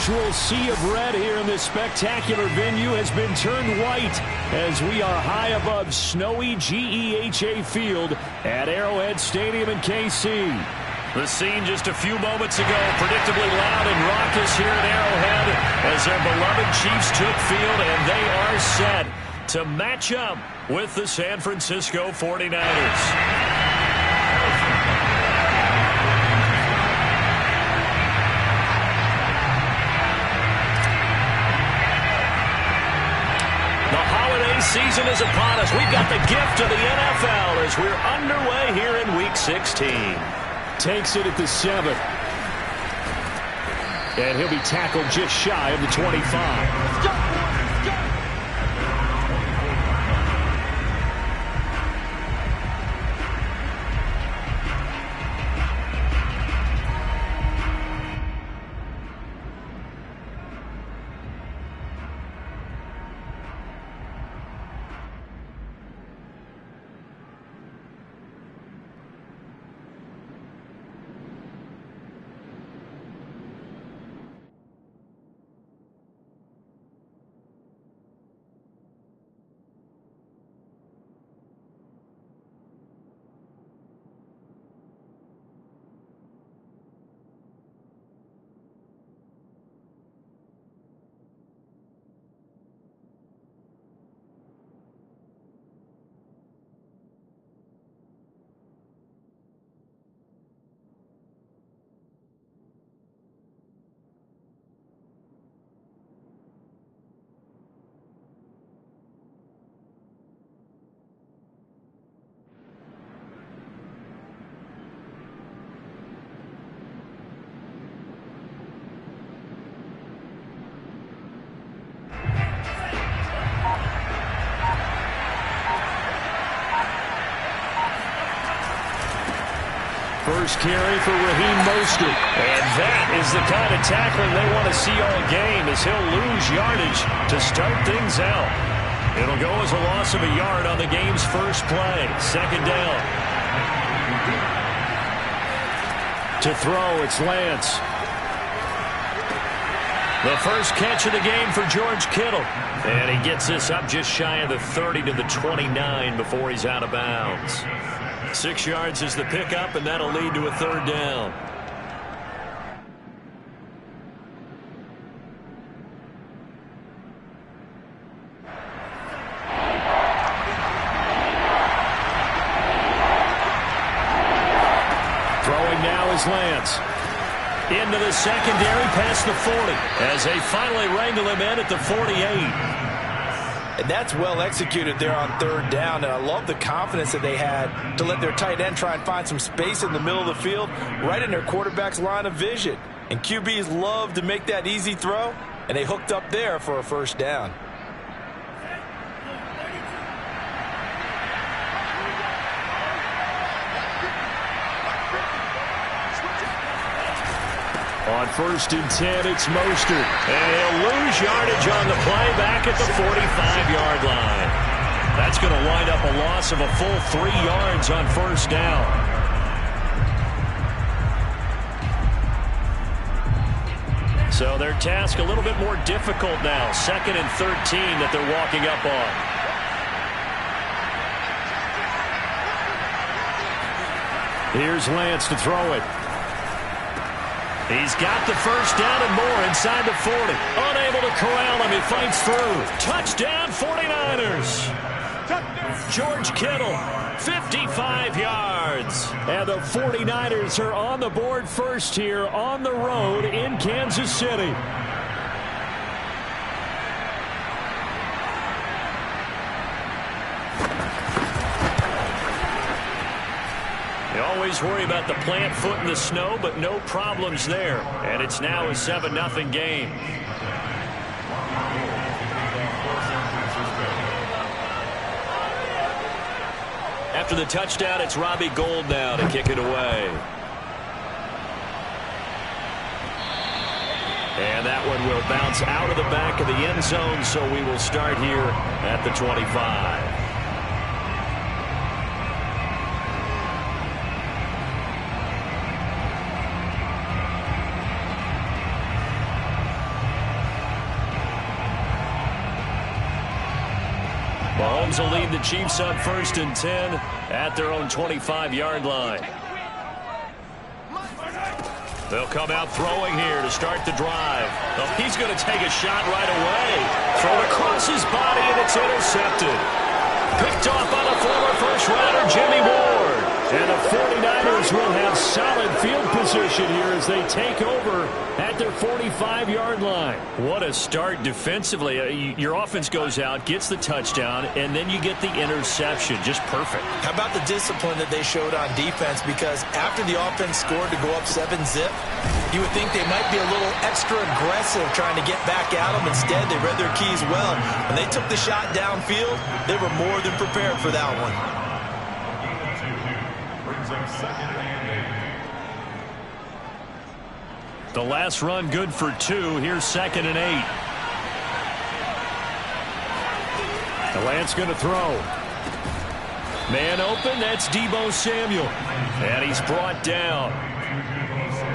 usual sea of red here in this spectacular venue has been turned white as we are high above snowy GEHA Field at Arrowhead Stadium in KC. The scene just a few moments ago, predictably loud and raucous here at Arrowhead as their beloved Chiefs took field, and they are set to match up with the San Francisco 49ers. Season is upon us. We've got the gift of the NFL as we're underway here in Week 16. Takes it at the 7. And he'll be tackled just shy of the 25. Let's go. First carry for Raheem Mostert. And that is the kind of tackling they want to see all game as he'll lose yardage to start things out. It'll go as a loss of a yard on the game's first play. Second down. To throw, it's Lance. The first catch of the game for George Kittle. And he gets this up just shy of the 30 to the 29 before he's out of bounds. 6 yards is the pickup, and that'll lead to a third down. Throwing now is Lance. Into the secondary past the 40 as they finally wrangle him in at the 48. And that's well executed there on third down. And I love the confidence that they had to let their tight end try and find some space in the middle of the field, right in their quarterback's line of vision. And QBs love to make that easy throw, and they hooked up there for a first down. On 1st and 10, it's Mostert. And he'll lose yardage on the play back at the 45-yard line. That's going to wind up a loss of a full 3 yards on first down. So their task a little bit more difficult now. 2nd and 13 that they're walking up on. Here's Lance to throw it. He's got the first down and more inside the 40. Unable to corral him. He fights through. Touchdown 49ers. George Kittle, 55 yards. And the 49ers are on the board first here on the road in Kansas City. Always worry about the plant foot in the snow, but no problems there. And it's now a 7-0 game. After the touchdown, it's Robbie Gould now to kick it away. And that one will bounce out of the back of the end zone, so we will start here at the 25. Mahomes will lead the Chiefs up 1st and 10 at their own 25-yard line. They'll come out throwing here to start the drive. Oh, he's going to take a shot right away. Thrown across his body, and it's intercepted. Picked off by the former first-rounder Jimmy Ward. And the 49ers will have solid field position here as they take over at their 45-yard line. What a start defensively. Your offense goes out, gets the touchdown, and then you get the interception. Just perfect. How about the discipline that they showed on defense? Because after the offense scored to go up 7-zip, you would think they might be a little extra aggressive trying to get back at them. Instead, they read their keys well. When they took the shot downfield, they were more than prepared for that one. The last run good for 2. Here's 2nd and 8. Lance going to throw. Man open, that's Deebo Samuel. And he's brought down.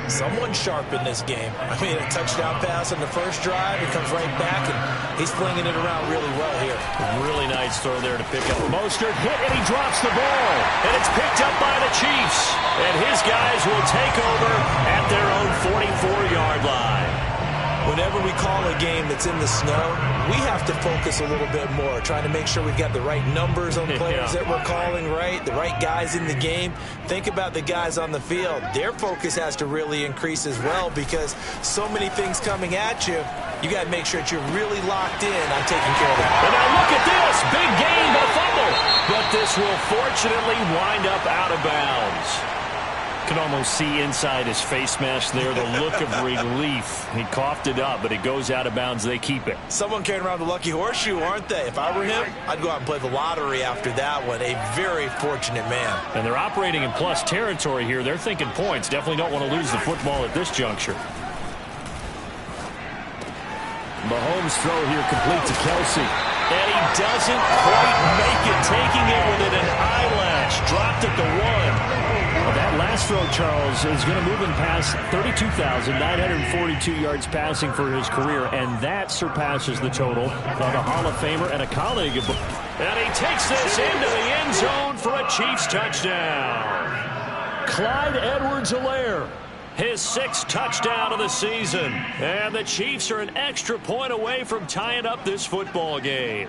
Someone sharp in this game. I mean, a touchdown pass on the first drive. It comes right back, and he's flinging it around really well here. Really nice throw there to pick up. Mostert hit, and he drops the ball. And it's picked up by the Chiefs. And his guys will take over at their own 44-yard line. Whenever we call a game that's in the snow, we have to focus a little bit more, trying to make sure we've got the right numbers on players that we're calling, right? The right guys in the game. Think about the guys on the field. Their focus has to really increase as well because so many things coming at you. You got to make sure that you're really locked in on taking care of them. And now look at this. Big gain, but fumble. But this will fortunately wind up out of bounds. Can almost see inside his face mask there the look of relief. He coughed it up, but it goes out of bounds. They keep it. Someone carrying around the lucky horseshoe, aren't they? If I were him, I'd go out and play the lottery after that one. A very fortunate man. And they're operating in plus territory here. They're thinking points. Definitely don't want to lose the football at this juncture. Mahomes' throw here complete to Kelsey. And he doesn't quite make it, taking it within an eyelash. Dropped at the 1. Well, that last throw, Charles, is going to move him past 32,942 yards passing for his career, and that surpasses the total of a Hall of Famer and a colleague. And he takes this into the end zone for a Chiefs touchdown. Clyde Edwards-Helaire, his 6th touchdown of the season. And the Chiefs are an extra point away from tying up this football game.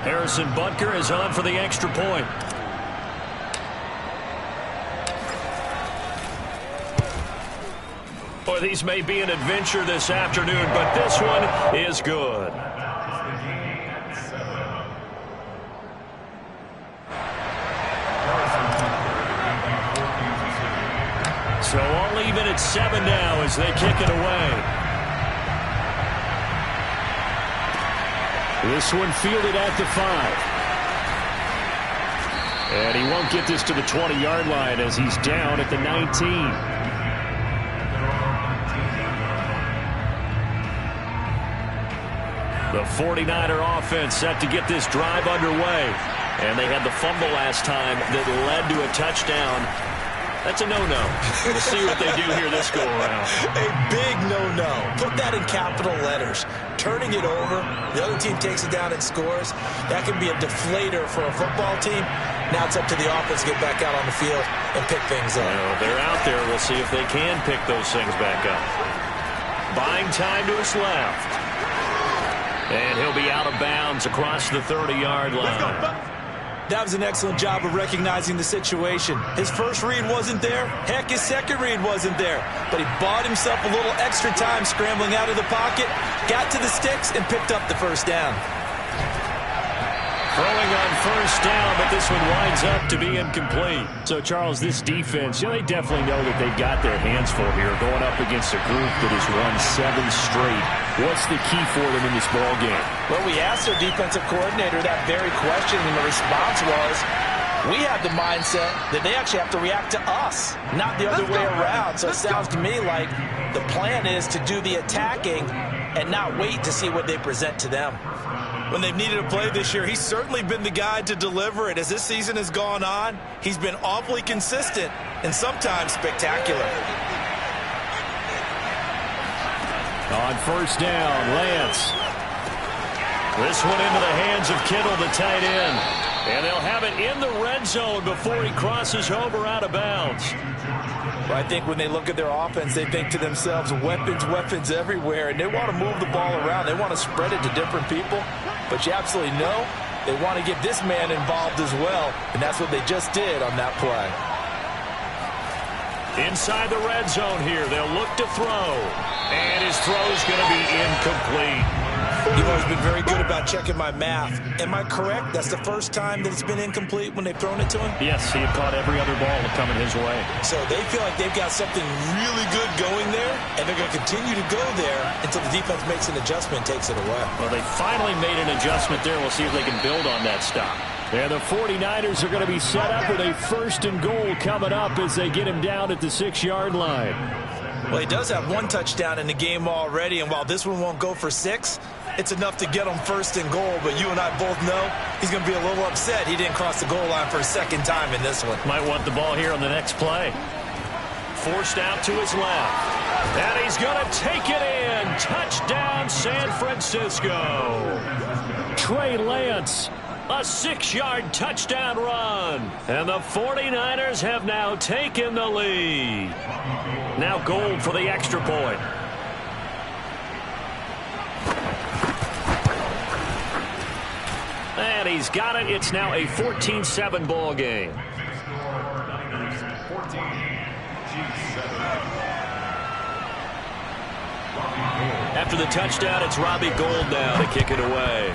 Harrison Butker is on for the extra point. Boy, these may be an adventure this afternoon, but this one is good. So all even at 7 now as they kick it away. This one fielded at the 5. And he won't get this to the 20-yard line as he's down at the 19. The 49er offense set to get this drive underway. And they had the fumble last time that led to a touchdown. That's a no-no. We'll see what they do here this go-around. A big no-no. Put that in capital letters. Turning it over, the other team takes it down and scores. That can be a deflator for a football team. Now it's up to the offense to get back out on the field and pick things up. Well, they're out there. We'll see if they can pick those things back up. Buying time to his left. And he'll be out of bounds across the 30-yard line. That was an excellent job of recognizing the situation. His first read wasn't there. Heck, his second read wasn't there. But he bought himself a little extra time scrambling out of the pocket, got to the sticks, and picked up the first down. Throwing on first down, but this one winds up to be incomplete. So, Charles, this defense, they definitely know that they've got their hands full here going up against a group that has won 7 straight. What's the key for them in this ball game? Well, we asked their defensive coordinator that very question, and the response was, we have the mindset that they actually have to react to us, not the other way around. So it sounds to me like the plan is to do the attacking and not wait to see what they present to them. When they've needed a play this year, he's certainly been the guy to deliver it. As this season has gone on, he's been awfully consistent and sometimes spectacular. On first down, Lance. This one into the hands of Kittle, the tight end. And they'll have it in the red zone before he crosses over out of bounds. Well, I think when they look at their offense, they think to themselves, weapons, weapons everywhere. And they want to move the ball around. They want to spread it to different people. But you absolutely know they want to get this man involved as well. And that's what they just did on that play. Inside the red zone here, they'll look to throw. And his throw is going to be incomplete. You've always been very good about checking my math. Am I correct? That's the first time that it's been incomplete when they've thrown it to him? Yes, he had caught every other ball coming his way. So they feel like they've got something really good going there, and they're going to continue to go there until the defense makes an adjustment and takes it away. Well, they finally made an adjustment there. We'll see if they can build on that stop. And the 49ers are going to be set up with a 1st and goal coming up as they get him down at the 6-yard line. Well, he does have 1 touchdown in the game already, and while this one won't go for 6, it's enough to get him 1st and goal. But you and I both know he's going to be a little upset he didn't cross the goal line for a 2nd time in this one. Might want the ball here on the next play. Forced out to his left. And he's going to take it in. Touchdown, San Francisco. Trey Lance, a 6-yard touchdown run. And the 49ers have now taken the lead. Now Gold for the extra point. And he's got it. It's now a 14-7 ball game. After the touchdown, it's Robbie Gould now to kick it away.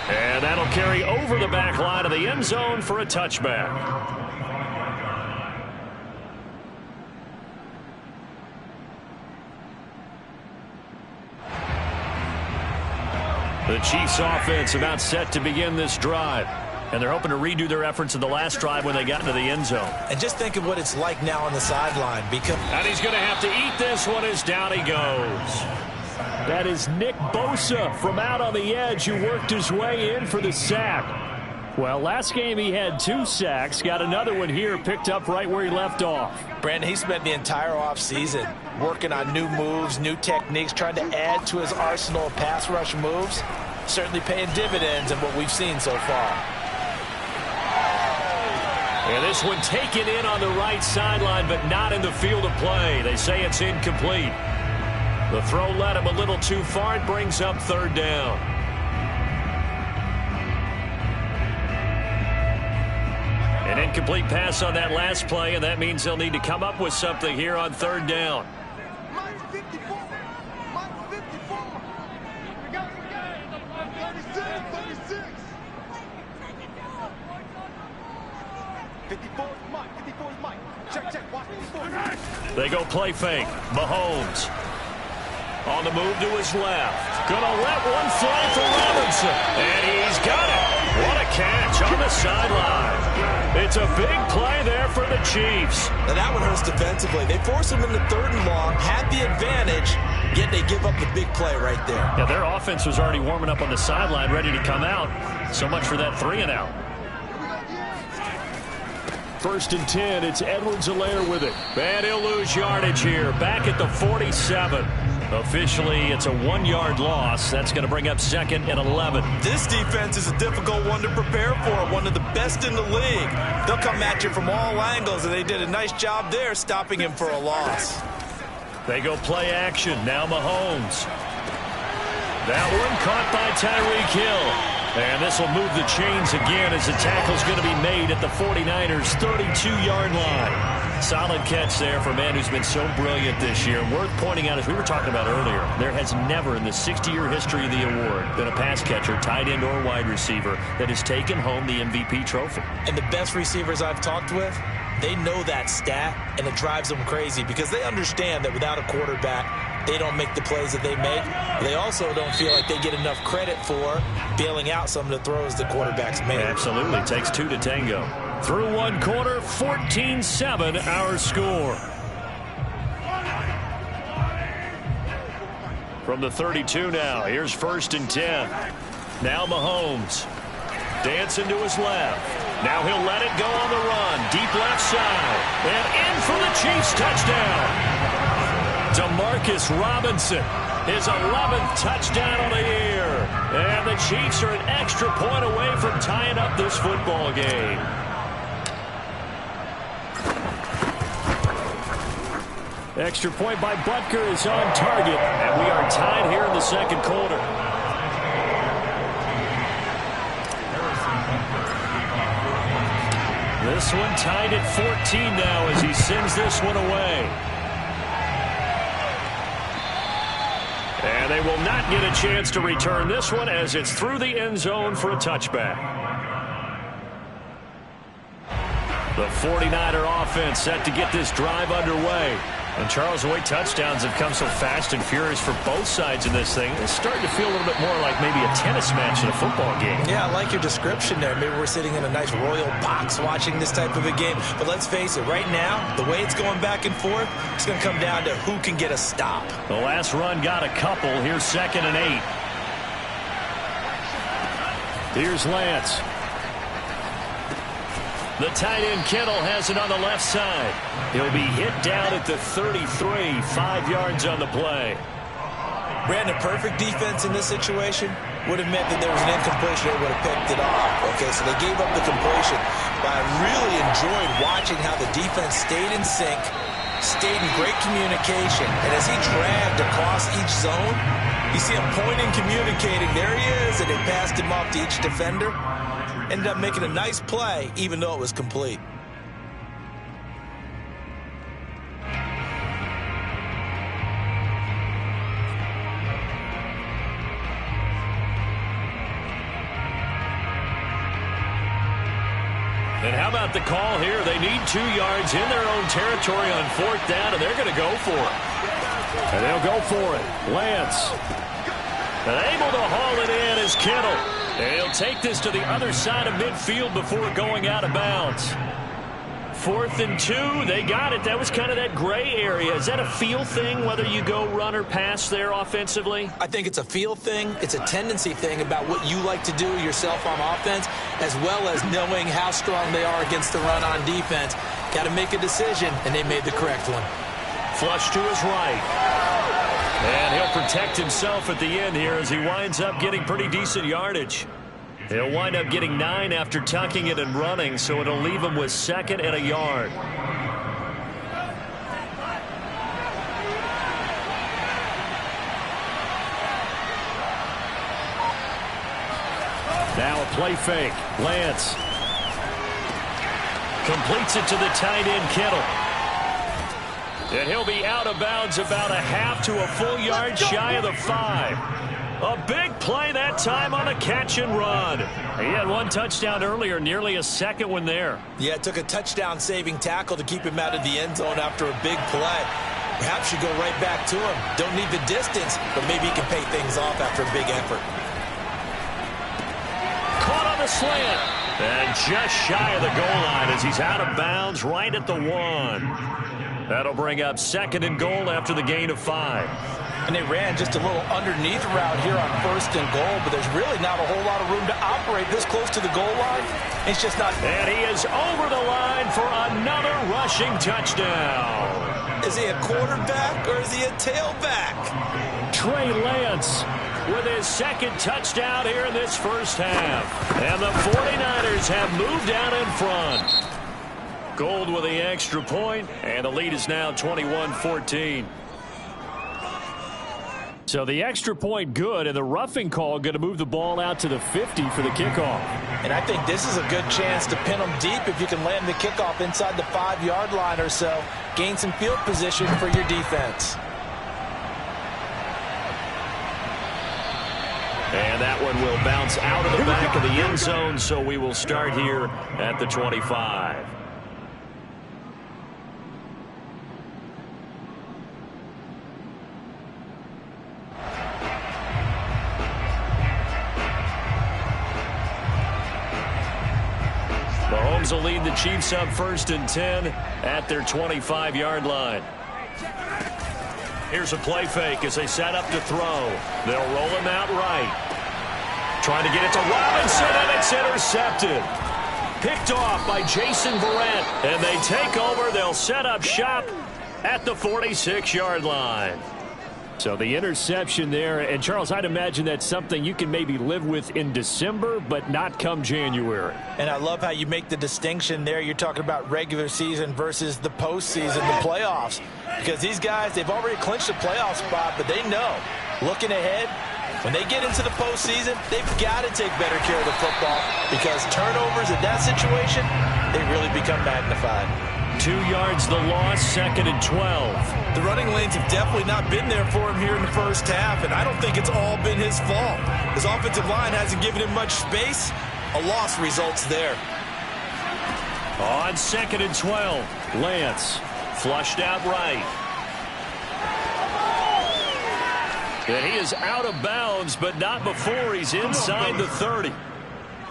And that'll carry over the back line of the end zone for a touchback. The Chiefs offense about set to begin this drive. And they're hoping to redo their efforts in the last drive when they got into the end zone. And just think of what it's like now on the sideline. And he's going to have to eat this one as down he goes. That is Nick Bosa from out on the edge who worked his way in for the sack. Well, last game he had 2 sacks. Got another one here picked up right where he left off. Brandon, he spent the entire offseason working on new moves, new techniques, trying to add to his arsenal of pass rush moves. Certainly paying dividends in what we've seen so far. And this one taken in on the right sideline, but not in the field of play. They say it's incomplete. The throw led him a little too far. It brings up 3rd down. An incomplete pass on that last play, and that means they'll need to come up with something here on 3rd down. They go play fake. Mahomes on the move to his left. Gonna let one fly for Robinson. And he's got it. What a catch on the sideline. It's a big play there for the Chiefs. Now that one hurts defensively. They force him into 3rd and long, had the advantage, yet they give up the big play right there. Yeah, their offense was already warming up on the sideline, ready to come out. So much for that 3-and-out. 1st and 10, it's Edwards-Helaire with it. And he'll lose yardage here, back at the 47. Officially, it's a 1-yard loss. That's going to bring up 2nd and 11. This defense is a difficult one to prepare for, one of the best in the league. They'll come at you from all angles, and they did a nice job there stopping him for a loss. They go play action. Now Mahomes. That one caught by Tyreek Hill. And this will move the chains again as the tackle's going to be made at the 49ers' 32-yard line. Solid catch there for a man who's been so brilliant this year. Worth pointing out, as we were talking about earlier, there has never in the 60-year history of the award been a pass catcher, tight end, or wide receiver that has taken home the MVP trophy. And the best receivers I've talked with, they know that stat, and it drives them crazy because they understand that without a quarterback, they don't make the plays that they make. They also don't feel like they get enough credit for bailing out some of the throws the quarterbacks made. Absolutely. Takes 2 to tango. Through 1 quarter, 14-7 our score. From the 32 now, here's 1st and 10. Now Mahomes. Dancing to his left. Now he'll let it go on the run. Deep left side. And in for the Chiefs touchdown. Demarcus Robinson, his 11th touchdown on the year. And the Chiefs are an extra point away from tying up this football game. Extra point by Butker is on target, and we are tied here in the second quarter. This one tied at 14 now as he sends this one away. And they will not get a chance to return this one as it's through the end zone for a touchback. The 49er offense set to get this drive underway. And Charles, the way touchdowns have come so fast and furious for both sides in this thing, it's starting to feel a little bit more like maybe a tennis match in a football game. Yeah, I like your description there. Maybe we're sitting in a nice royal box watching this type of a game. But let's face it, right now, the way it's going back and forth, it's going to come down to who can get a stop. The last run got a couple. Here's 2nd and 8. Here's Lance. The tight end Kittle has it on the left side. He'll be hit down at the 33, 5 yards on the play. Brandon, perfect defense in this situation would have meant that there was an incompletion. They would have picked it off. Okay, so they gave up the completion. But I really enjoyed watching how the defense stayed in sync, stayed in great communication. And as he dragged across each zone, you see him pointing, communicating. There he is, and they passed him off to each defender. Ended up making a nice play, even though it was complete. And how about the call here? They need 2 yards in their own territory on 4th down, and they're going to go for it. And they'll go for it. Lance. And able to haul it in is Kittle. And he'll take this to the other side of midfield before going out of bounds. 4th and 2. They got it. That was kind of that gray area. Is that a feel thing, whether you go run or pass there offensively? I think it's a feel thing. It's a tendency thing about what you like to do yourself on offense, as well as knowing how strong they are against the run on defense. Got to make a decision, and they made the correct one. Flush to his right. And he'll protect himself at the end here as he winds up getting pretty decent yardage. He'll wind up getting 9 after tucking it and running, so it'll leave him with 2nd and a yard. Now a play fake. Lance completes it to the tight end Kittle. And he'll be out of bounds about a half to a full yard shy of the 5. A big play that time on a catch and run. He had 1 touchdown earlier, nearly a 2nd one there. Yeah, it took a touchdown-saving tackle to keep him out of the end zone after a big play. Perhaps you go right back to him. Don't need the distance, but maybe he can pay things off after a big effort. Caught on the slant. And just shy of the goal line as he's out of bounds right at the 1. That'll bring up 2nd and goal after the gain of 5. And they ran just a little underneath route here on 1st and goal, but there's really not a whole lot of room to operate this close to the goal line. It's just not. And he is over the line for another rushing touchdown. Is he a quarterback or is he a tailback? Trey Lance with his 2nd touchdown here in this first half. And the 49ers have moved out in front. Gold with the extra point, and the lead is now 21-14. So the extra point good, and the roughing call going to move the ball out to the 50 for the kickoff. And I think this is a good chance to pin them deep if you can land the kickoff inside the 5-yard line or so. Gain some field position for your defense. And that one will bounce out of the back of the end zone, so we will start here at the 25. Mahomes will lead the Chiefs up 1st and 10 at their 25-yard line. Here's a play fake as they set up to throw. They'll roll him out right. Trying to get it to Robinson, and it's intercepted. Picked off by Jason Verrett, and they take over. They'll set up shop at the 46-yard line. So the interception there, and Charles, I'd imagine that's something you can maybe live with in December, but not come January. And I love how you make the distinction there. You're talking about regular season versus the postseason, the playoffs. Because these guys, they've already clinched a playoff spot, but they know, looking ahead, when they get into the postseason, they've got to take better care of the football because turnovers in that situation, they really become magnified. 2 yards the loss, 2nd and 12. The running lanes have definitely not been there for him here in the first half, and I don't think it's all been his fault. His offensive line hasn't given him much space. A loss results there. On 2nd and 12, Lance flushed out right. And he is out of bounds, but not before he's inside the 30.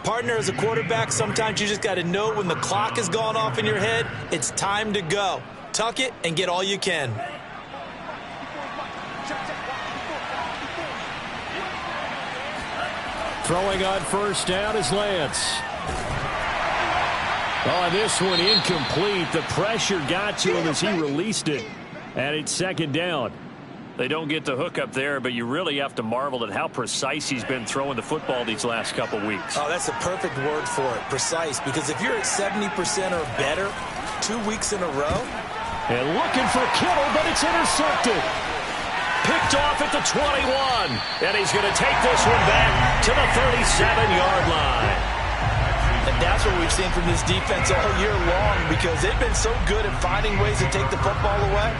Partner, as a quarterback, sometimes you just got to know when the clock has gone off in your head, it's time to go. Tuck it and get all you can. Throwing on first down is Lance. Oh, this one incomplete. The pressure got to him as he released it. And it's 2nd down. They don't get the hook up there, but you really have to marvel at how precise he's been throwing the football these last couple weeks. Oh, that's a perfect word for it, precise, because if you're at 70% or better 2 weeks in a row. And looking for Kittle, but it's intercepted. Picked off at the 21, and he's going to take this one back to the 37-yard line. And that's what we've seen from this defense all year long because they've been so good at finding ways to take the football away.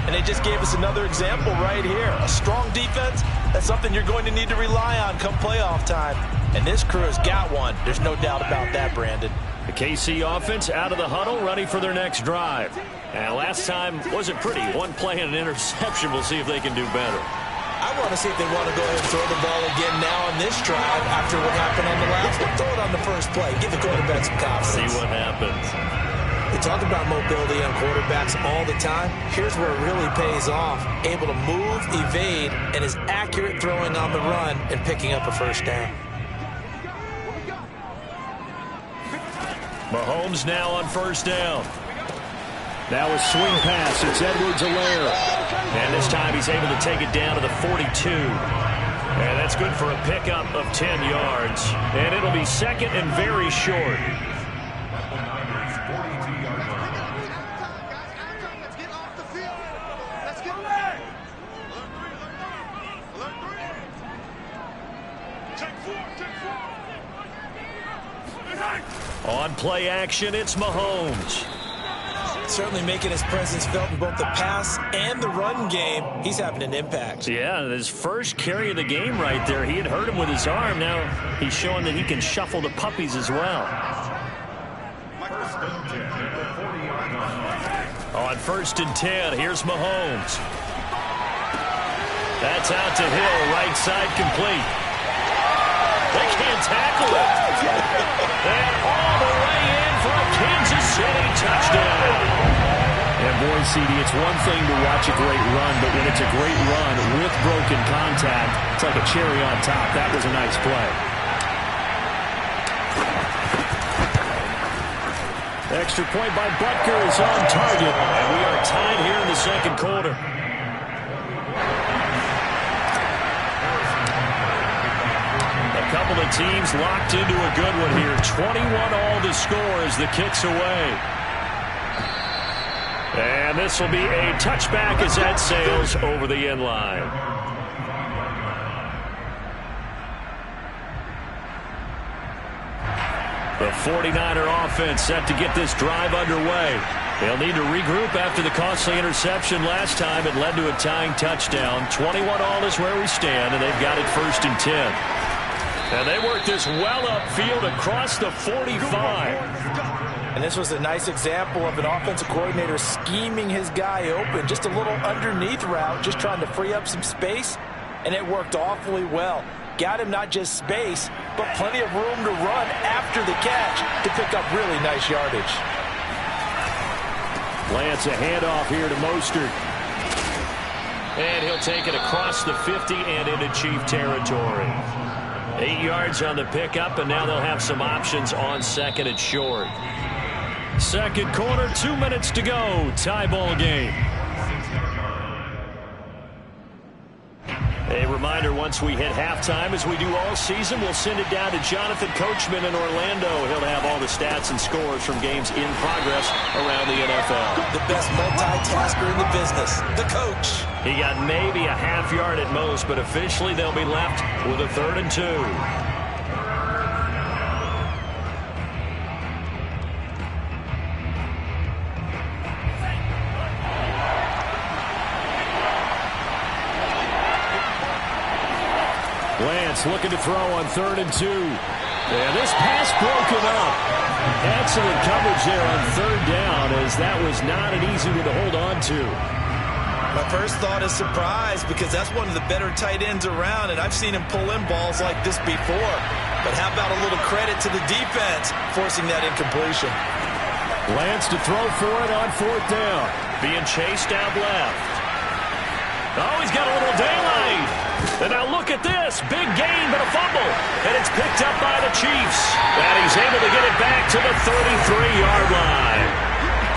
And they just gave us another example right here. A strong defense, that's something you're going to need to rely on come playoff time. And this crew has got one. There's no doubt about that, Brandon. The KC offense out of the huddle, ready for their next drive. And last time wasn't pretty. One play and an interception. We'll see if they can do better. I want to see if they want to go ahead and throw the ball again now on this drive after what happened on the last one. Throw it on the first play. Give the quarterback some confidence. See what happens. We talk about mobility on quarterbacks all the time. Here's where it really pays off. Able to move, evade, and is accurate throwing on the run and picking up a first down. Mahomes now on first down. Now a swing pass. It's Edwards-Helaire. And this time he's able to take it down to the 42. And that's good for a pickup of 10 yards. And it'll be 2nd and very short. On play action, it's Mahomes. Certainly making his presence felt in both the pass and the run game. He's having an impact. Yeah, his first carry of the game right there. He had hurt him with his arm. Now he's showing that he can shuffle the puppies as well. On 1st and 10, here's Mahomes. That's out to Hill, right side complete. They can't tackle it. And all the way in for a Kansas City touchdown. And boy, CD, it's one thing to watch a great run, but when it's a great run with broken contact, it's like a cherry on top. That was a nice play. Extra point by Butker is on target, and we are tied here in the 2nd quarter. Couple of teams locked into a good one here. 21 all the score as the kick's away. And this will be a touchback as that sails over the end line. The 49er offense set to get this drive underway. They'll need to regroup after the costly interception last time. It led to a tying touchdown. 21 all is where we stand, and they've got it 1st and 10. And they work this well upfield across the 45. And this was a nice example of an offensive coordinator scheming his guy open. Just a little underneath route, just trying to free up some space. And it worked awfully well. Got him not just space, but plenty of room to run after the catch to pick up really nice yardage. Lance, a handoff here to Mostert. And he'll take it across the 50 and into Chief territory. 8 yards on the pickup, and now they'll have some options on 2nd and short. 2nd quarter, 2 minutes to go. Tie ball game. reminder, once we hit halftime, as we do all season, we'll send it down to Jonathan Coachman in Orlando. He'll have all the stats and scores from games in progress around the NFL. The best multitasker in the business, the coach. He got maybe a half yard at most, but officially they'll be left with a 3rd and 2. Lance looking to throw on 3rd and 2. And this pass broken up. Excellent coverage there on 3rd down, as that was not an easy one to hold on to. My first thought is surprise, because that's one of the better tight ends around, and I've seen him pull in balls like this before. But how about a little credit to the defense forcing that incompletion? Lance to throw for it on 4th down. Being chased out left. Oh, he's got a little daylight. And now look at this. Big gain, but a fumble. And it's picked up by the Chiefs. And he's able to get it back to the 33-yard line.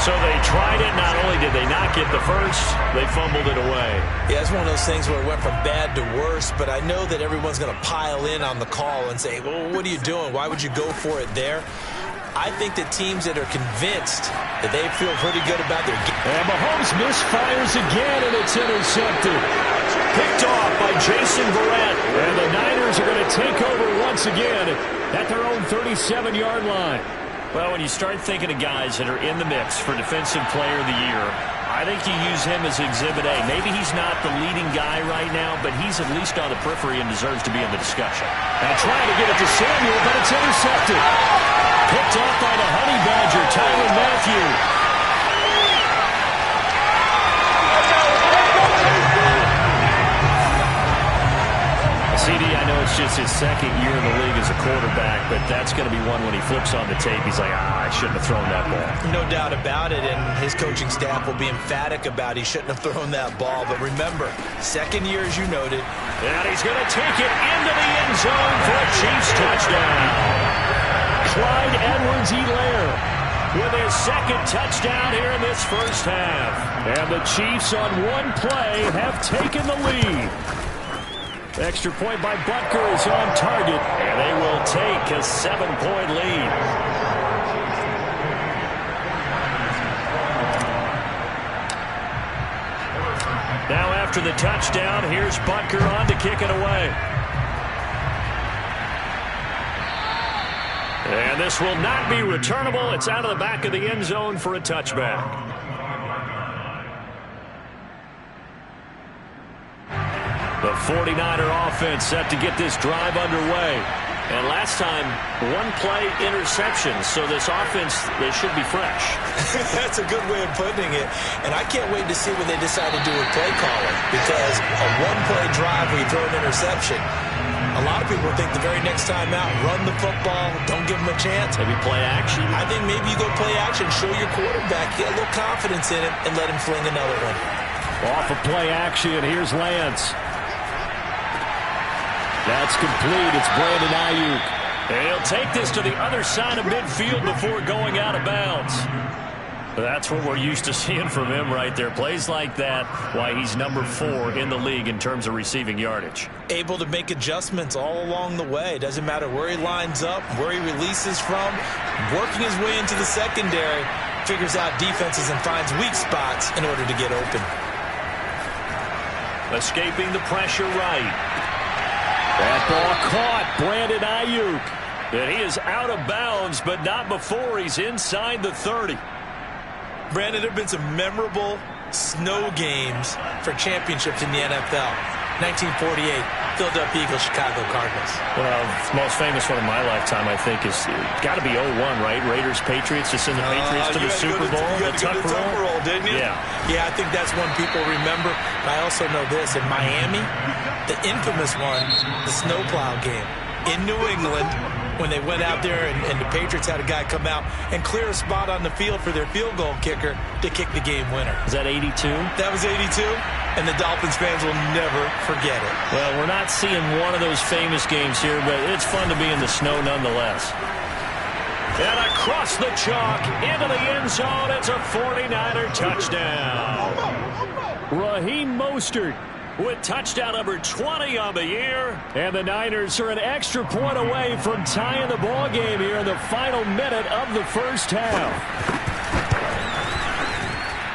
So they tried it. Not only did they not get the first, they fumbled it away. Yeah, it's one of those things where it went from bad to worse, but I know that everyone's going to pile in on the call and say, well, what are you doing? Why would you go for it there? I think that teams that are convinced that they feel pretty good about their game. And Mahomes misfires again, and it's intercepted. Picked off by Jason Verrett. And the Niners are going to take over once again at their own 37-yard line. Well, when you start thinking of guys that are in the mix for Defensive Player of the Year, I think you use him as Exhibit A. Maybe he's not the leading guy right now, but he's at least on the periphery and deserves to be in the discussion. And trying to get it to Samuel, but it's intercepted. Picked off by the Honey Badger, Tyrann Mathieu. CD, I know it's just his 2nd year in the league as a quarterback, but that's going to be one when he flips on the tape. He's like, I shouldn't have thrown that ball. No doubt about it, and his coaching staff will be emphatic about he shouldn't have thrown that ball. But remember, 2nd year, as you noted. And he's going to take it into the end zone for a Chiefs touchdown. Clyde Edwards-Helaire with his 2nd touchdown here in this first half. And the Chiefs on one play have taken the lead. Extra point by Butker is on target, and they will take a 7-point lead. Now after the touchdown, here's Butker on to kick it away. And this will not be returnable. It's out of the back of the end zone for a touchback. The 49er offense set to get this drive underway. And last time, one play interception. So this offense, they should be fresh. That's a good way of putting it. And I can't wait to see what they decide to do with play calling. Because a one-play drive where you throw an interception, a lot of people think the very next time out, run the football, don't give them a chance. Maybe play action. I think maybe you go play action, show your quarterback, get a little confidence in him, and let him fling another one. Off of play action, here's Lance. That's complete. It's Brandon Ayuk. And he'll take this to the other side of midfield before going out of bounds. That's what we're used to seeing from him right there. Plays like that, why he's number 4 in the league in terms of receiving yardage. Able to make adjustments all along the way. Doesn't matter where he lines up, where he releases from. Working his way into the secondary. Figures out defenses and finds weak spots in order to get open. Escaping the pressure right. That ball caught. Brandon Ayuk. And he is out of bounds, but not before he's inside the 30. Brandon, there have been some memorable snow games for championships in the NFL. 1948, Philadelphia Eagles, Chicago Cardinals. Well, the most famous one in my lifetime, I think, is got to be 01, right? Raiders, Patriots, to send the Patriots to the Super Bowl. You had to go to the Tuck roll, didn't you? Yeah. Yeah, I think that's one people remember. I also know this. In Miami, the infamous one, the snowplow game. In New England, when they went out there and the Patriots had a guy come out and clear a spot on the field for their field goal kicker to kick the game winner. Is that 82? That was 82, and the Dolphins fans will never forget it. Well, we're not seeing one of those famous games here, but it's fun to be in the snow nonetheless. And across the chalk, into the end zone, it's a 49er touchdown. Raheem Mostert with touchdown number 20 on the year. And the Niners are an extra point away from tying the ball game here in the final minute of the first half.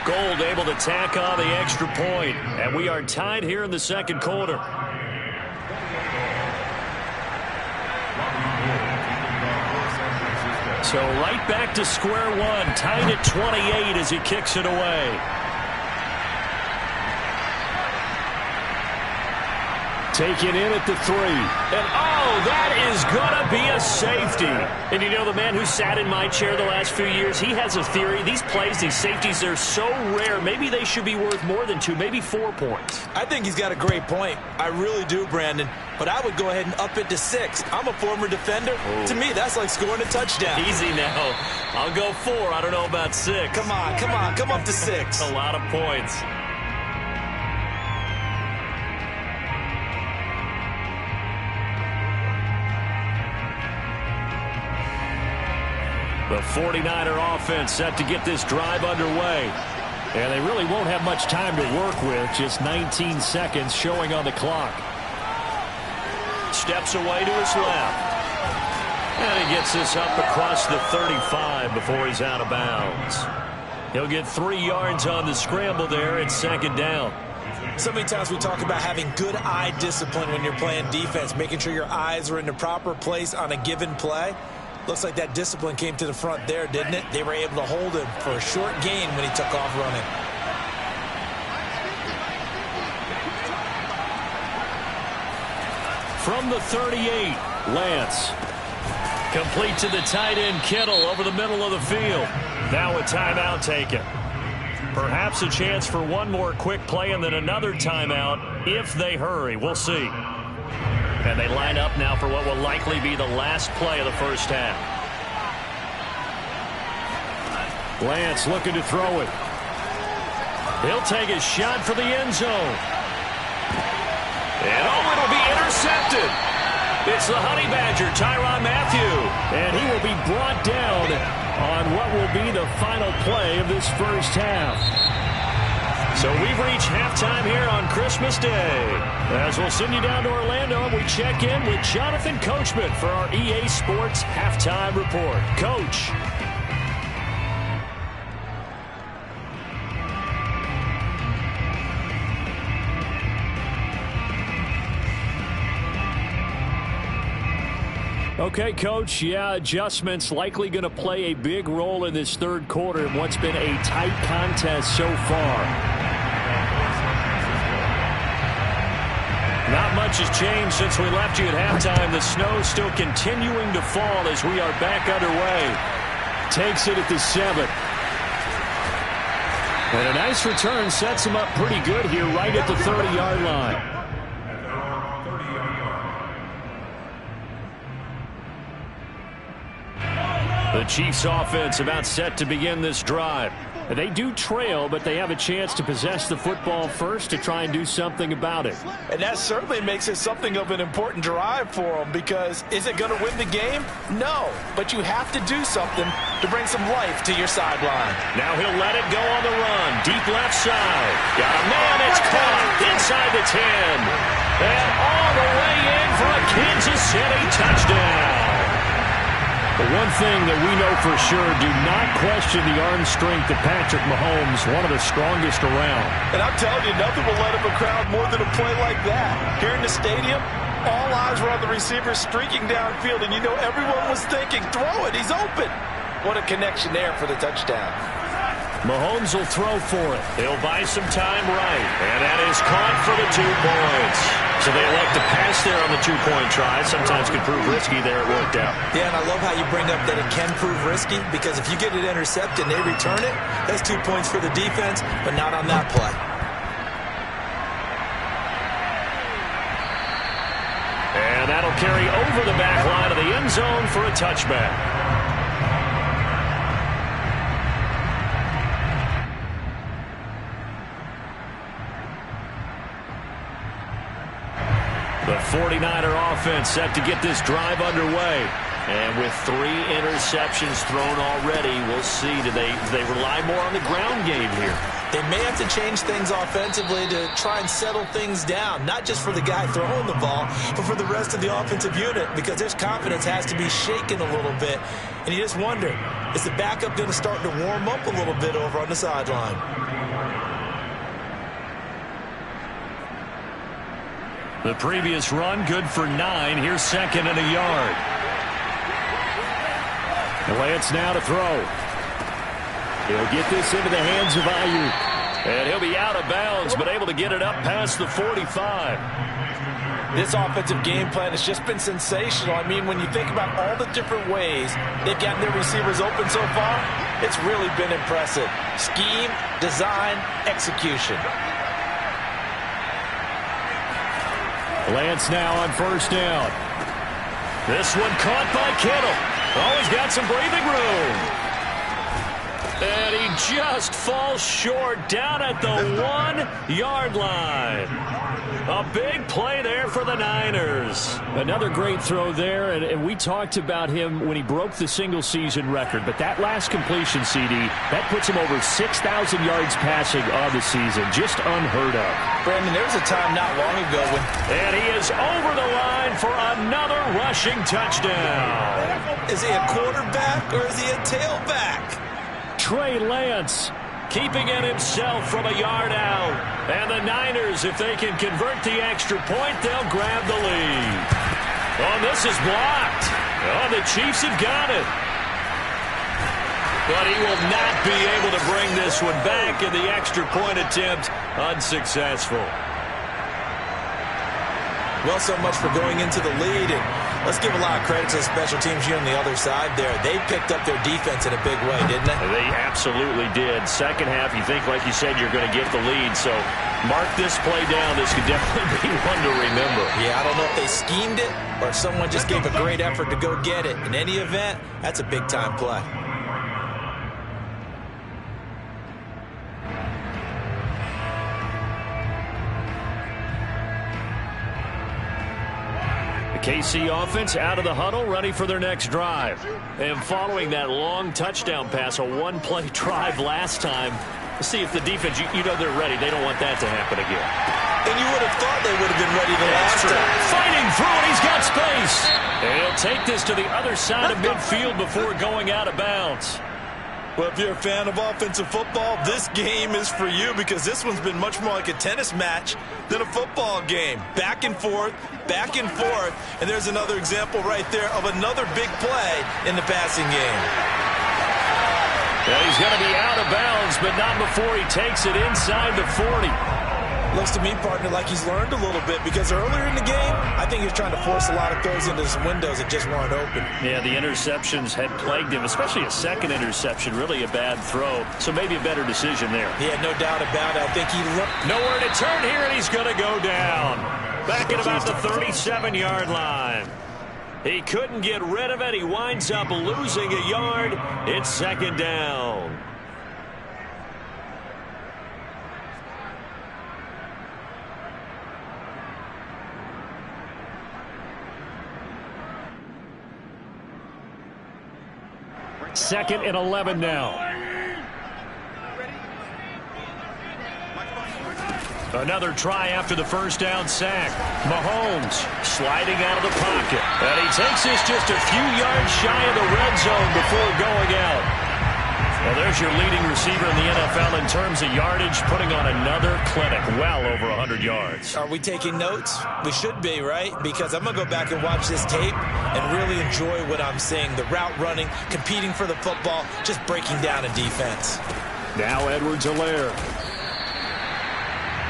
Gold able to tack on the extra point, and we are tied here in the second quarter. So right back to square one, tied at 28 as he kicks it away. Taken in at the 3. And, oh, that is going to be a safety. And you know, the man who sat in my chair the last few years, he has a theory. These plays, these safeties, they're so rare. Maybe they should be worth more than 2, maybe 4 points. I think he's got a great point. I really do, Brandon. But I would go ahead and up it to 6. I'm a former defender. Ooh. To me, that's like scoring a touchdown. Easy now. I'll go 4. I don't know about 6. Come on. Come up to 6. A lot of points. The 49er offense set to get this drive underway. And they really won't have much time to work with. Just 19 seconds showing on the clock. Steps away to his left. And he gets this up across the 35 before he's out of bounds. He'll get 3 yards on the scramble there. It's second down. So many times we talk about having good eye discipline when you're playing defense, making sure your eyes are in the proper place on a given play. Looks like that discipline came to the front there, didn't it? They were able to hold him for a short gain when he took off running. From the 38, Lance. Complete to the tight end, Kittle, over the middle of the field. Now a timeout taken. Perhaps a chance for one more quick play and then another timeout if they hurry. We'll see. And they line up now for what will likely be the last play of the first half. Lance looking to throw it. He'll take a shot for the end zone. And oh, it'll be intercepted. It's the Honey Badger, Tyrann Mathieu. And he will be brought down on what will be the final play of this first half. So we've reached halftime here on Christmas Day. As we'll send you down to Orlando, and we check in with Jonathan Coachman for our EA Sports Halftime Report. Coach. Okay, Coach, yeah, adjustments likely going to play a big role in this third quarter in what's been a tight contest so far. Not much has changed since we left you at halftime. The snow still continuing to fall as we are back underway. Takes it at the 7. And a nice return sets him up pretty good here right at the 30-yard line. The Chiefs offense about set to begin this drive. They do trail, but they have a chance to possess the football first to try and do something about it. And that certainly makes it something of an important drive for them, because is it going to win the game? No, but you have to do something to bring some life to your sideline. Now he'll let it go on the run. Deep left side. Got a man, it's caught inside the 10. And all the way in for a Kansas City touchdown. But one thing that we know for sure, do not question the arm strength of Patrick Mahomes, one of the strongest around. And I'm telling you, nothing will let up a crowd more than a play like that. Here in the stadium, all eyes were on the receiver streaking downfield, and you know everyone was thinking, throw it, he's open. What a connection there for the touchdown. Mahomes will throw for it. He'll buy some time right. And that is caught for the 2 points. So they elect to pass there on the 2-point try. Sometimes could prove risky there. It worked out. Yeah, and I love how you bring up that it can prove risky, because if you get it intercepted and they return it, that's 2 points for the defense, but not on that play. And that'll carry over the back line of the end zone for a touchback. The 49er offense set to get this drive underway. And with 3 interceptions thrown already, we'll see. Do they rely more on the ground game here? They may have to change things offensively to try and settle things down, not just for the guy throwing the ball, but for the rest of the offensive unit, because his confidence has to be shaken a little bit. And you just wonder, is the backup going to start to warm up a little bit over on the sideline? The previous run, good for 9. Here's second and a yard. Lance now to throw. He'll get this into the hands of Ayuk. And he'll be out of bounds, but able to get it up past the 45. This offensive game plan has just been sensational. I mean, when you think about all the different ways they've gotten their receivers open so far, it's really been impressive. Scheme, design, execution. Lance now on first down. This one caught by Kittle. Always got some breathing room. And he just falls short down at the 1-yard line. A big play there for the Niners. Another great throw there, and we talked about him when he broke the single-season record. But that last completion, CD, that puts him over 6,000 yards passing on the season. Just unheard of. Brandon, there was a time not long ago when... And he is over the line for another rushing touchdown. Is he a quarterback or is he a tailback? Trey Lance keeping it himself from a yard out. And the Niners, if they can convert the extra point, they'll grab the lead. Oh, this is blocked. Oh, the Chiefs have got it. But he will not be able to bring this one back, and the extra point attempt unsuccessful. Well, so much for going into the lead, and let's give a lot of credit to the special teams here on the other side there. They picked up their defense in a big way, didn't they? They absolutely did. Second half, you think, like you said, you're going to get the lead. So mark this play down. This could definitely be one to remember. Yeah, I don't know if they schemed it or if someone just gave a great effort to go get it. In any event, that's a big-time play. KC offense out of the huddle, ready for their next drive. And following that long touchdown pass, a one-play drive last time, let's see if the defense, you know they're ready. They don't want that to happen again. And you would have thought they would have been ready the last time. Fighting through it, he's got space. And he'll take this to the other side of midfield before going out of bounds. Well, if you're a fan of offensive football, this game is for you because this one's been much more like a tennis match than a football game. Back and forth, and there's another example right there of another big play in the passing game. Yeah, he's going to be out of bounds, but not before he takes it inside the 40. Looks to me, partner, like he's learned a little bit because earlier in the game, I think he was trying to force a lot of throws into some windows that just weren't open. Yeah, the interceptions had plagued him, especially a second interception, really a bad throw. So maybe a better decision there. Yeah, no doubt about it. I think he nowhere to turn here, and he's going to go down. Back at about the 37-yard line. He couldn't get rid of it. He winds up losing a yard. It's second down. Second and 11 now. Another try after the first down sack. Mahomes sliding out of the pocket. And he takes this just a few yards shy of the red zone before going out. Well, there's your leading receiver in the NFL in terms of yardage, putting on another clinic, well over 100 yards. Are we taking notes? We should be, right? Because I'm going to go back and watch this tape and really enjoy what I'm seeing. The route running, competing for the football, just breaking down a defense. Now Edwards-Helaire.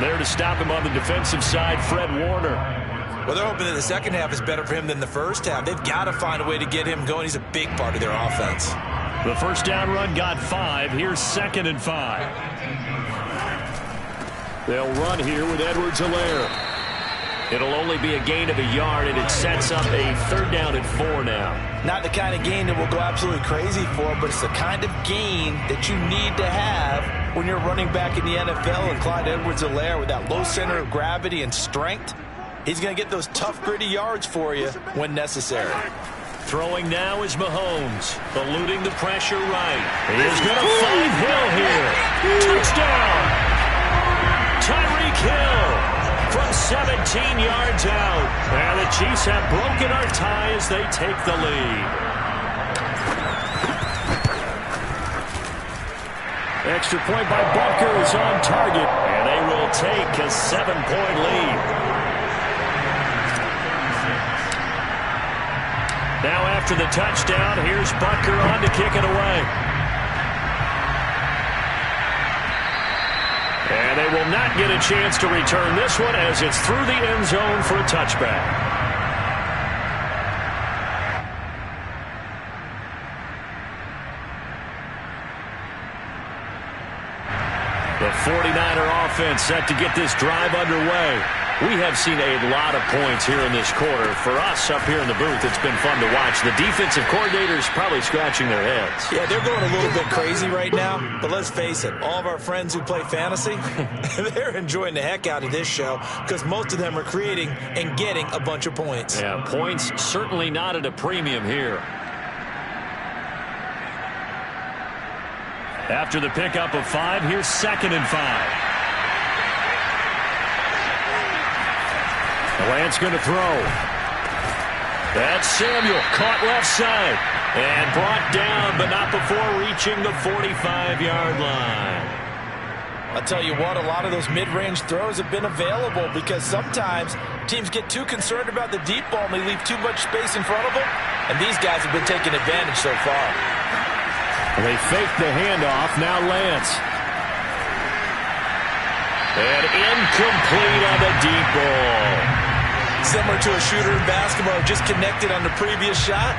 There to stop him on the defensive side, Fred Warner. Well, they're hoping that the second half is better for him than the first half. They've got to find a way to get him going. He's a big part of their offense. The first down run got 5. Here's second and 5. They'll run here with Edwards-Helaire. It'll only be a gain of a yard, and it sets up a third down and 4 now. Not the kind of gain that we'll go absolutely crazy for, but it's the kind of gain that you need to have when you're running back in the NFL. And Clyde Edwards-Helaire, with that low center of gravity and strength, he's going to get those tough, gritty yards for you when necessary. Throwing now is Mahomes, eluding the pressure right. He is going to find Hill here. Touchdown! Tyreek Hill from 17 yards out. And the Chiefs have broken our tie as they take the lead. Extra point by Butker is on target, and they will take a 7-point lead. Now after the touchdown, here's Butker on to kick it away. And they will not get a chance to return this one as it's through the end zone for a touchback. The 49er offense set to get this drive underway. We have seen a lot of points here in this quarter. For us up here in the booth, it's been fun to watch. The defensive coordinators probably scratching their heads. Yeah, they're going a little bit crazy right now. But let's face it, all of our friends who play fantasy, they're enjoying the heck out of this show because most of them are creating and getting a bunch of points. Yeah, points certainly not at a premium here. After the pickup of 5, here's 2nd and 5. Lance going to throw. That's Samuel, caught left side. And brought down, but not before reaching the 45-yard line. I'll tell you what, a lot of those mid-range throws have been available because sometimes teams get too concerned about the deep ball and they leave too much space in front of them. And these guys have been taking advantage so far. They fake the handoff. Now Lance. And incomplete on the deep ball. Similar to a shooter in basketball, just connected on the previous shot.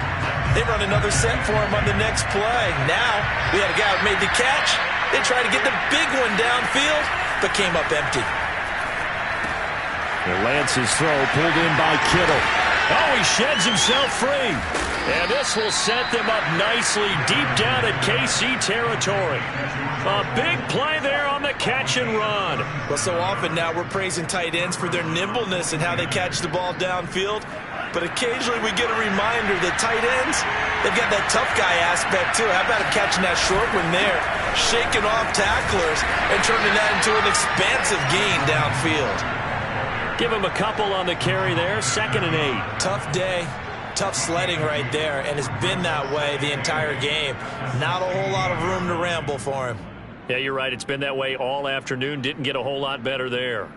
They run another set for him on the next play. Now, we had a guy who made the catch. They tried to get the big one downfield, but came up empty. And Lance's throw pulled in by Kittle. Oh, he sheds himself free. And this will set them up nicely deep down at KC territory. A big play there on the catch and run. Well, so often now we're praising tight ends for their nimbleness and how they catch the ball downfield. But occasionally we get a reminder that tight ends, they've got that tough guy aspect too. How about him catching that short one there, shaking off tacklers and turning that into an expansive gain downfield. Give him a couple on the carry there, 2nd and 8. Tough day. Tough sledding right there, and it's been that way the entire game. Not a whole lot of room to ramble for him. Yeah, you're right. It's been that way all afternoon. Didn't get a whole lot better there.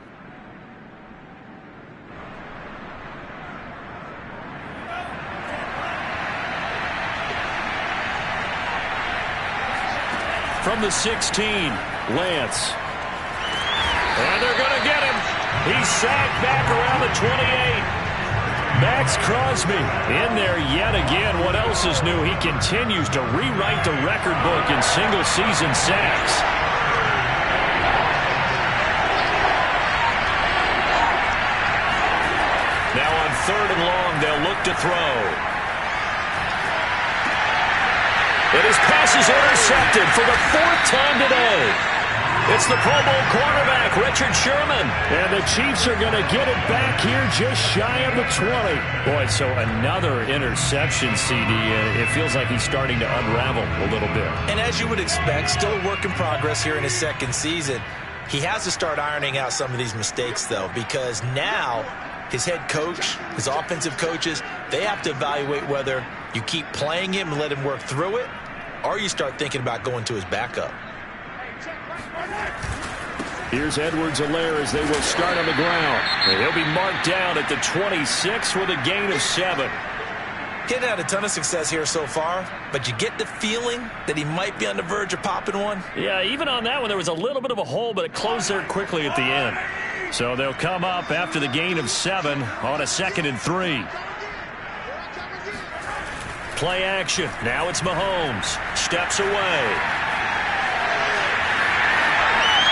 From the 16, Lance. And they're going to get him. He's sacked back around the 28. Max Crosby in there yet again. What else is new? He continues to rewrite the record book in single-season sacks. Now on 3rd and long, they'll look to throw. And his pass is intercepted for the 4th time today. It's the Pro Bowl quarterback, Richard Sherman. And the Chiefs are going to get it back here just shy of the 20. Boy, so another interception, CD. It feels like he's starting to unravel a little bit. And as you would expect, still a work in progress here in his 2nd season. He has to start ironing out some of these mistakes, though, because now his head coach, his offensive coaches, they have to evaluate whether you keep playing him and let him work through it, or you start thinking about going to his backup. Here's Edwards-Helaire as they will start on the ground. And he'll be marked down at the 26 with a gain of 7. He hasn't had a ton of success here so far, but you get the feeling that he might be on the verge of popping one. Yeah, even on that one, there was a little bit of a hole, but it closed there quickly at the end. So they'll come up after the gain of 7 on a 2nd and 3. Play action. Now it's Mahomes. Steps away.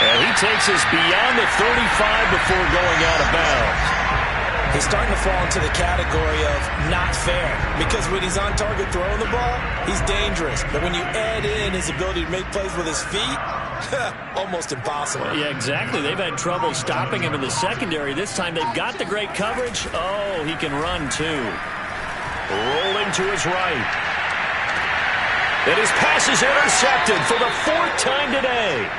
And he takes us beyond the 35 before going out of bounds. He's starting to fall into the category of not fair because when he's on target throwing the ball, he's dangerous. But when you add in his ability to make plays with his feet, almost impossible. Yeah, exactly. They've had trouble stopping him in the secondary. This time they've got the great coverage. Oh, he can run too. Rolling to his right. And his pass is intercepted for the 4th time today.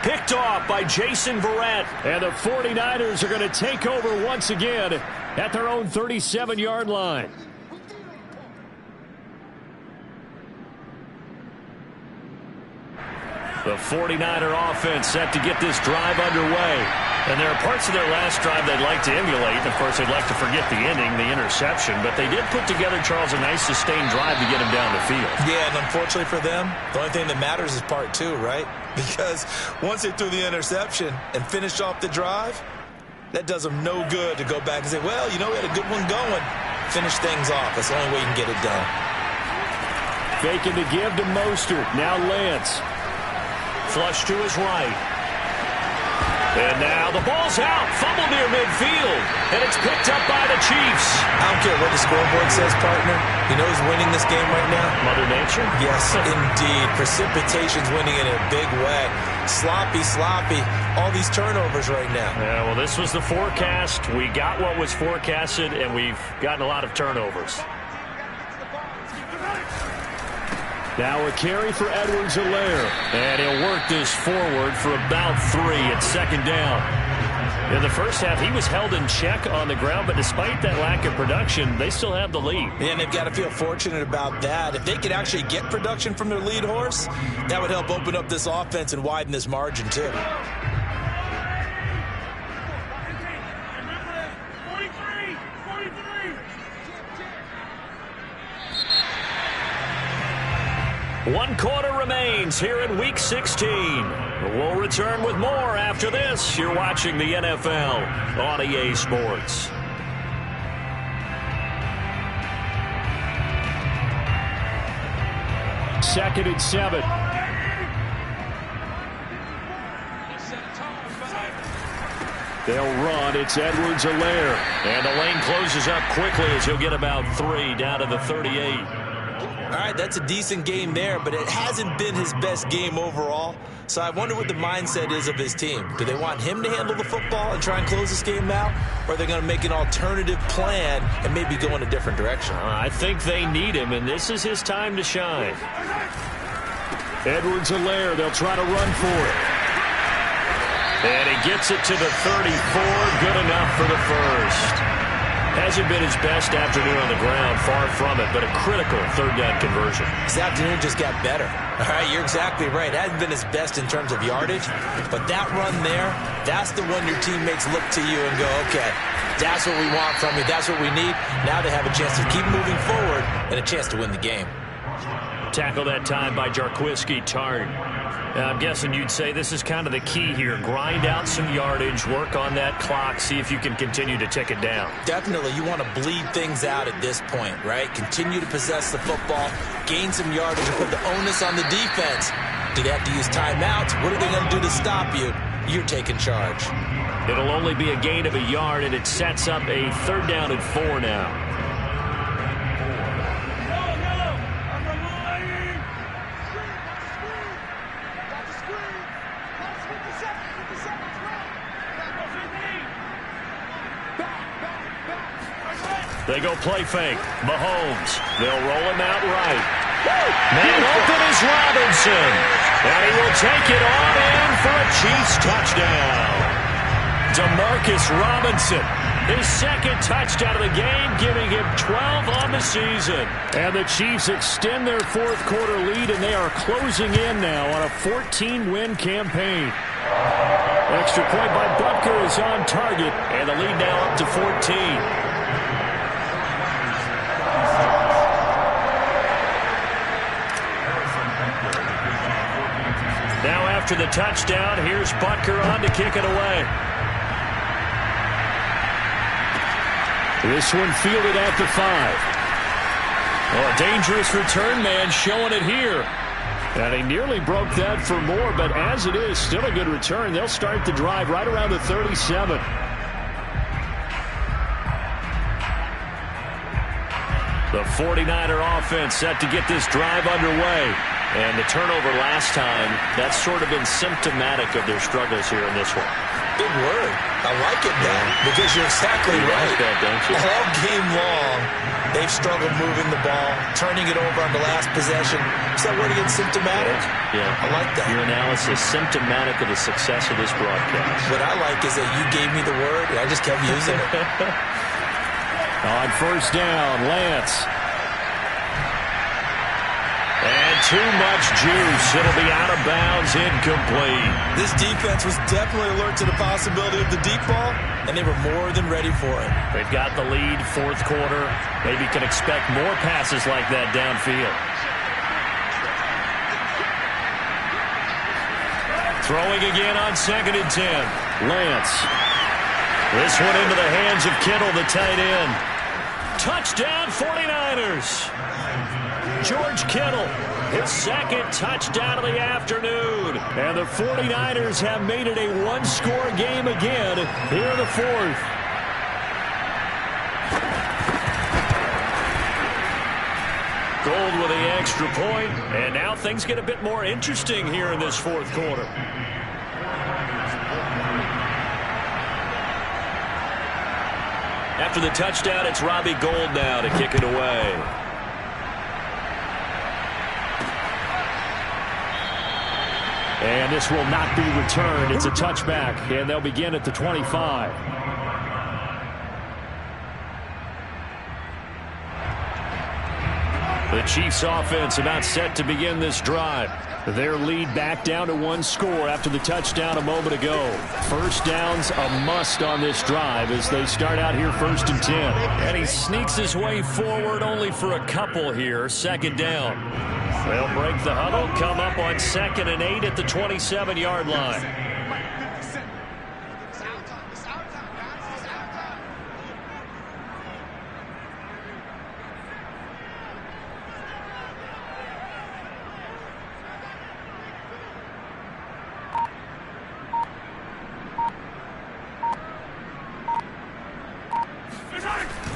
Picked off by Jason Verrett. And the 49ers are going to take over once again at their own 37-yard line. The 49er offense set to get this drive underway. And there are parts of their last drive they'd like to emulate. And, of course, they'd like to forget the ending, the interception. But they did put together, Charles, a nice sustained drive to get him down the field. Yeah, and unfortunately for them, the only thing that matters is part 2, right? Because once they threw the interception and finished off the drive, that does them no good to go back and say, well, you know, we had a good one going. Finish things off. That's the only way you can get it done. Faking to give to Mostert. Now Lance. Flush to his right. And now the ball's out. Fumble near midfield. And it's picked up by the Chiefs. I don't care what the scoreboard says, partner. You know who's winning this game right now? Mother Nature? Yes, indeed. Precipitation's winning in a big way. Sloppy. All these turnovers right now. Yeah, well, this was the forecast. We got what was forecasted, and we've gotten a lot of turnovers. Now a carry for Edwards-Helaire. And he'll work this forward for about 3 at 2nd down. In the first half, he was held in check on the ground, but despite that lack of production, they still have the lead. And they've got to feel fortunate about that. If they could actually get production from their lead horse, that would help open up this offense and widen this margin, too. One quarter remains here in Week 16. We'll return with more after this. You're watching the NFL on EA Sports. Second and 7. They'll run. It's Edwards-Helaire. And the lane closes up quickly as he'll get about 3 down to the 38. All right, that's a decent game there, but it hasn't been his best game overall. So I wonder what the mindset is of his team. Do they want him to handle the football and try and close this game out? Or are they going to make an alternative plan and maybe go in a different direction? I think they need him, and this is his time to shine. Edwards-Helaire, they'll try to run for it. And he gets it to the 34. Good enough for the first. Hasn't been his best afternoon on the ground, far from it, but a critical 3rd down conversion. This afternoon just got better. All right, you're exactly right. It hasn't been his best in terms of yardage, but that run there, that's the one your teammates look to you and go, okay, that's what we want from you. That's what we need. Now they have a chance to keep moving forward and a chance to win the game. Tackle that time by Jarquiski Tartt. I'm guessing you'd say this is kind of the key here. Grind out some yardage, work on that clock, see if you can continue to tick it down. Definitely. You want to bleed things out at this point, right? Continue to possess the football, gain some yardage, and put the onus on the defense. Do they have to use timeouts? What are they going to do to stop you? You're taking charge. It'll only be a gain of a yard, and it sets up a 3rd down and 4 now. They go play fake. Mahomes. They'll roll him out right. Man open is Robinson. And he will take it on in for a Chiefs touchdown. Demarcus Robinson. His 2nd touchdown of the game, giving him 12 on the season. And the Chiefs extend their 4th quarter lead, and they are closing in now on a 14-win campaign. Extra point by Butker is on target, and the lead now up to 14. Now after the touchdown, here's Butker on to kick it away. This one fielded at the 5. Well, a dangerous return man showing it here. And he nearly broke that for more, but as it is, still a good return. They'll start the drive right around the 37. The 49er offense set to get this drive underway. And the turnover last time, that's sort of been symptomatic of their struggles here in this one. Big word. I like it, man, because you're exactly right. That, don't you? All game long, They've struggled moving the ball, turning it over on the last possession. Is that word again, symptomatic? Yeah. I like that. Your analysis, symptomatic of the success of this broadcast. What I like is that you gave me the word, and I just kept using it. On first down, Lance. And too much juice. It'll be out of bounds, incomplete. This defense was definitely alert to the possibility of the deep ball, and they were more than ready for it. They've got the lead, fourth quarter. Maybe can expect more passes like that downfield. Throwing again on 2nd and 10. Lance. This one into the hands of Kittle, the tight end. Touchdown, 49ers. George Kittle, his second touchdown of the afternoon. And the 49ers have made it a one-score game again here in the fourth. Gold with the extra point, and now things get a bit more interesting here in this fourth quarter. After the touchdown, it's Robbie Gould now to kick it away. And this will not be returned. It's a touchback, and they'll begin at the 25. The Chiefs offense about set to begin this drive. Their lead back down to one score after the touchdown a moment ago. First down's a must on this drive as they start out here 1st and 10. And he sneaks his way forward only for a couple here. 2nd down. They'll break the huddle, come up on 2nd and 8 at the 27-yard line.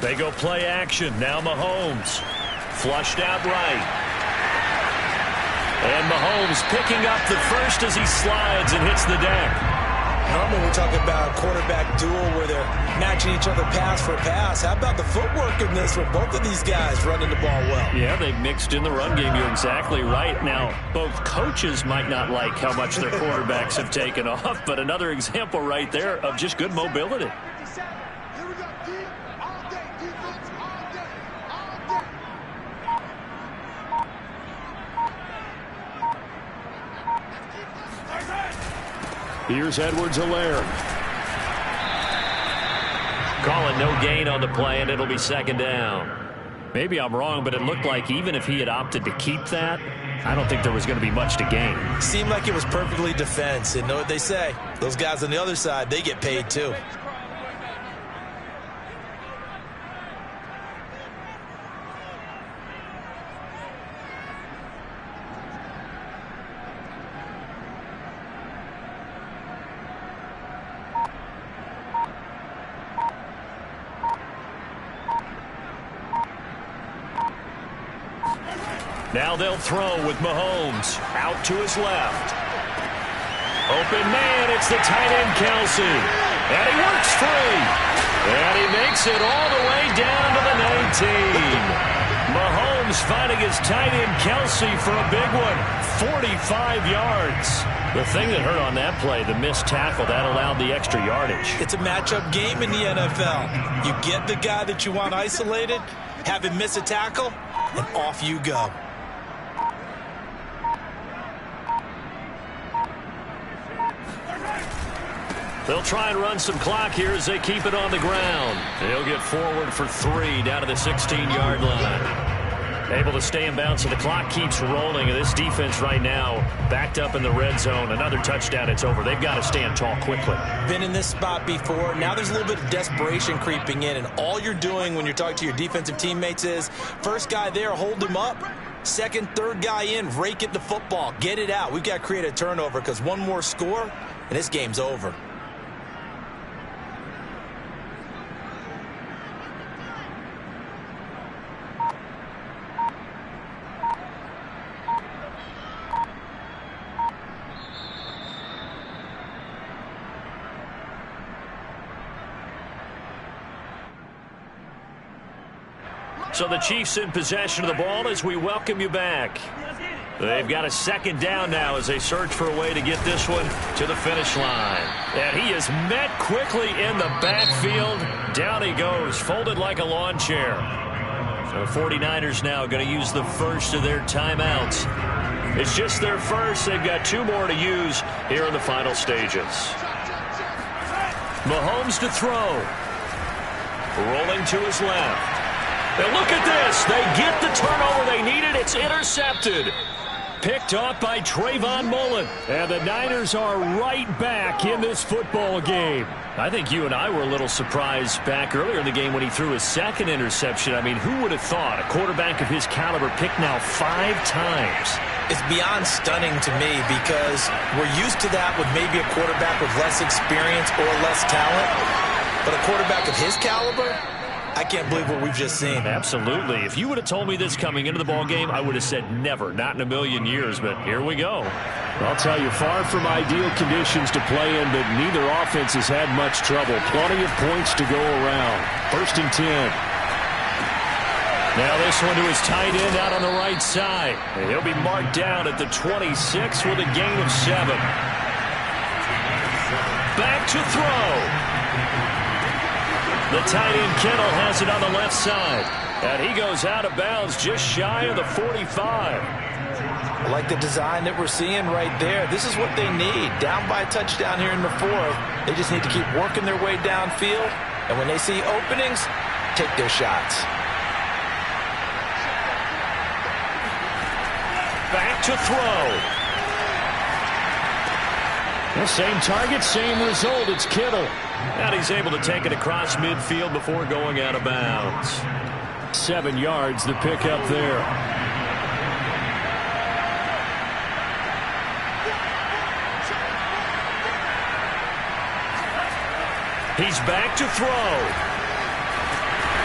They go play action. Now Mahomes. Flushed out right. And Mahomes picking up the first as he slides and hits the deck. Normally we're talking about a quarterback duel where they're matching each other pass for pass. How about the footwork in this with both of these guys running the ball well? Yeah, they've mixed in the run game. You're exactly right. Now, both coaches might not like how much their quarterbacks have taken off, but another example right there of just good mobility. Here's Edwards-Helaire. Calling no gain on the play, and it'll be 2nd down. Maybe I'm wrong, but it looked like even if he had opted to keep that, I don't think there was going to be much to gain. Seemed like it was perfectly defense. And know what they say? Those guys on the other side, they get paid too. Now they'll throw with Mahomes out to his left. Open man, it's the tight end Kelsey. And he works free. And he makes it all the way down to the 19. Mahomes finding his tight end Kelsey for a big one. 45 yards. The thing that hurt on that play, the missed tackle, that allowed the extra yardage. It's a matchup game in the NFL. You get the guy that you want isolated, have him miss a tackle, and off you go. They'll try and run some clock here as they keep it on the ground. They'll get forward for 3 down to the 16-yard line. Able to stay in bounds, so the clock keeps rolling. And this defense right now backed up in the red zone. Another touchdown, it's over. They've got to stand tall quickly. Been in this spot before. Now there's a little bit of desperation creeping in. And all you're doing when you're talking to your defensive teammates is, first guy there, hold him up. Second, third guy in, rake at the football. Get it out. We've got to create a turnover because one more score, and this game's over. So the Chiefs in possession of the ball as we welcome you back. They've got a second down now as they search for a way to get this one to the finish line. And he is met quickly in the backfield. Down he goes, folded like a lawn chair. So the 49ers now going to use the first of their timeouts. It's just their first. They've got 2 more to use here in the final stages. Mahomes to throw. Rolling to his left. And look at this. They get the turnover they needed. It's intercepted. Picked off by Trayvon Mullen. And the Niners are right back in this football game. I think you and I were a little surprised back earlier in the game when he threw his second interception. I mean, who would have thought a quarterback of his caliber picked now 5 times? It's beyond stunning to me because we're used to that with maybe a quarterback with less experience or less talent. But a quarterback of his caliber, I can't believe what we've just seen. Absolutely. If you would have told me this coming into the ball game, I would have said never, not in a million years, but here we go. I'll tell you, far from ideal conditions to play in, but neither offense has had much trouble. Plenty of points to go around. 1st and 10. Now this one to his tight end out on the right side. And he'll be marked down at the 26 with a gain of 7. Back to throw. The tight end Kittle has it on the left side. And he goes out of bounds just shy of the 45. I like the design that we're seeing right there. This is what they need. Down by a touchdown here in the 4th. They just need to keep working their way downfield. And when they see openings, take their shots. Back to throw. The same target, same result. It's Kittle. And he's able to take it across midfield before going out of bounds. 7 yards, the pickup there. He's back to throw.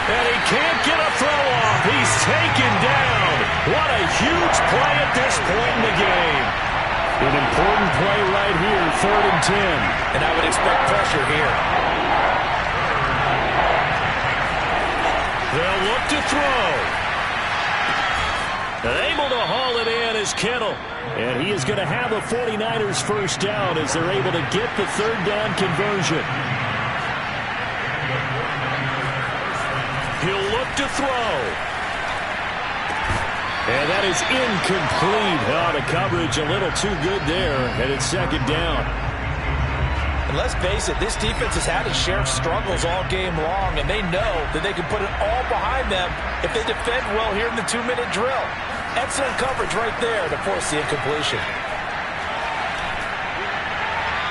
And he can't get a throw off. He's taken down. What a huge play at this point in the game. An important play right here, 3rd and 10. And I would expect pressure here. They'll look to throw. And able to haul it in is Kittle. And he is going to have a 49ers first down as they're able to get the 3rd down conversion. He'll look to throw. And that is incomplete. Oh, the coverage a little too good there, and it's 2nd down. And let's face it, this defense has had its share of struggles all game long, and they know that they can put it all behind them if they defend well here in the 2-minute drill. Excellent coverage right there to force the incompletion.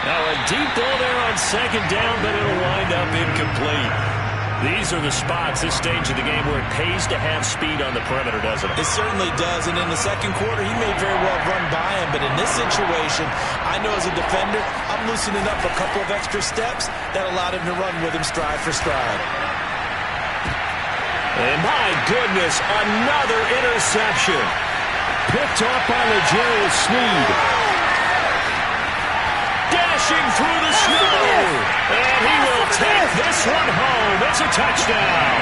Now a deep ball there on 2nd down, but it'll wind up incomplete. These are the spots, this stage of the game, where it pays to have speed on the perimeter, doesn't it? It certainly does, and in the 2nd quarter, he may very well run by him, but in this situation, I know as a defender, I'm loosening up a couple of extra steps that allowed him to run with him stride for stride. And my goodness, another interception. Picked off by L'Jarius Sneed. Dashing through the snow. And he will take this one home. It's a touchdown.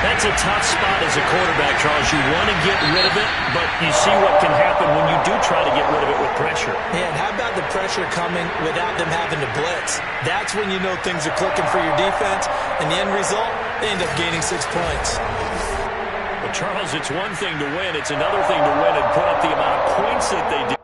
That's a tough spot as a quarterback, Charles. You want to get rid of it, but you see what can happen when you do try to get rid of it with pressure. And how about the pressure coming without them having to blitz? That's when you know things are clicking for your defense, and the end result, they end up gaining 6 points. Well, Charles, it's one thing to win. It's another thing to win and put up the amount of points that they do.